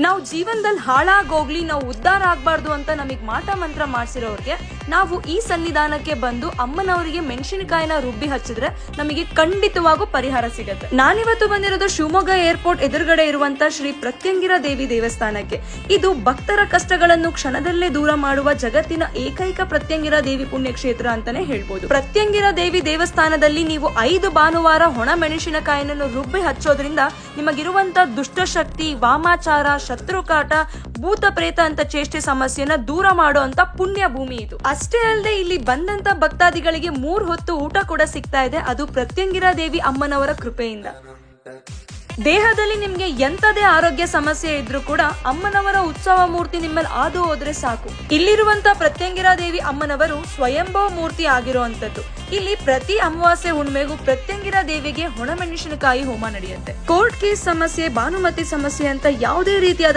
ನಾವು ಜೀವನದಲ್ಲಿ ಹಾಳಾಗೋಗ್ಲಿ, ನಾವು ಉದ್ಧಾರ ಆಗ್ಬಾರ್ದು ಅಂತ ನಮಗ್ ಮಾಟ ಮಂತ್ರ ಮಾಡ್ಸಿರೋರ್ಗೆ ನಾವು ಈ ಸನ್ನಿಧಾನಕ್ಕೆ ಬಂದು ಅಮ್ಮನವರಿಗೆ ಮೆಣಸಿನಕಾಯಿನ ರುಬ್ಬಿ ಹಚ್ಚಿದ್ರೆ ನಮಗೆ ಖಂಡಿತವಾಗೂ ಪರಿಹಾರ ಸಿಗುತ್ತೆ. ನಾನಿವತ್ತು ಬಂದಿರೋದು ಶಿವಮೊಗ್ಗ ಏರ್ಪೋರ್ಟ್ ಎದುರುಗಡೆ ಇರುವಂತ ಶ್ರೀ ಪ್ರತ್ಯಂಗಿರಾ ದೇವಿ ದೇವಸ್ಥಾನಕ್ಕೆ. ಇದು ಭಕ್ತರ ಕಷ್ಟಗಳನ್ನು ಕ್ಷಣದಲ್ಲೇ ದೂರ ಮಾಡುವ ಜಗತ್ತಿನ ಏಕೈಕ ಪ್ರತ್ಯಂಗಿರಾ ದೇವಿ ಪುಣ್ಯಕ್ಷೇತ್ರ ಅಂತಾನೆ ಹೇಳ್ಬೋದು. ಪ್ರತ್ಯಂಗಿರಾ ದೇವಿ ದೇವಸ್ಥಾನದಲ್ಲಿ ನೀವು 5 ಭಾನುವಾರ ಒಣ ಮೆಣಸಿನಕಾಯಿಯನ್ನು ರುಬ್ಬಿ ಹಚ್ಚೋದ್ರಿಂದ ನಿಮಗಿರುವಂತ ದುಷ್ಟಶಕ್ತಿ, ವಾಮಾಚಾರ, ಶತ್ರುಕಾಟ, ಭೂತ ಪ್ರೇತ ಅಂತ ಚೇಷ್ಟೆ ಸಮಸ್ಯೆನ ದೂರ ಮಾಡೋ ಅಂತ ಪುಣ್ಯ ಭೂಮಿ ಇದು. ಅಷ್ಟೇ ಅಲ್ಲದೆ ಇಲ್ಲಿ ಬಂದಂತ ಭಕ್ತಾದಿಗಳಿಗೆ 3 ಹೊತ್ತು ಊಟ ಕೂಡ ಸಿಗ್ತಾ ಇದೆ, ಅದು ಪ್ರತ್ಯಂಗಿರಾ ದೇವಿ ಅಮ್ಮನವರ ಕೃಪೆಯಿಂದ. ದೇಹದಲ್ಲಿ ನಿಮ್ಗೆ ಎಂತದೇ ಆರೋಗ್ಯ ಸಮಸ್ಯೆ ಇದ್ರೂ ಕೂಡ ಅಮ್ಮನವರ ಉತ್ಸವ ಮೂರ್ತಿ ನಿಮ್ಮಲ್ಲಿ ಆದು ಹೋದ್ರೆ ಸಾಕು. ಇಲ್ಲಿರುವಂತ ಪ್ರತ್ಯಂಗಿರಾ ದೇವಿ ಅಮ್ಮನವರು ಸ್ವಯಂಭವ ಮೂರ್ತಿ ಆಗಿರುವಂತದ್ದು. ಇಲ್ಲಿ ಪ್ರತಿ ಅಮಾವಾಸ್ಯೆ ಹುಣ್ಮೆಗೂ ಪ್ರತ್ಯಂಗಿರಾ ದೇವಿಗೆ ಒಣಮೆಣಸಿನಕಾಯಿ ಹೋಮ ನಡೆಯುತ್ತೆ. ಕೋರ್ಟ್ ಕೇಸ್ ಸಮಸ್ಯೆ, ಭಾನುಮತಿ ಸಮಸ್ಯೆ ಅಂತ ಯಾವುದೇ ರೀತಿಯಾದ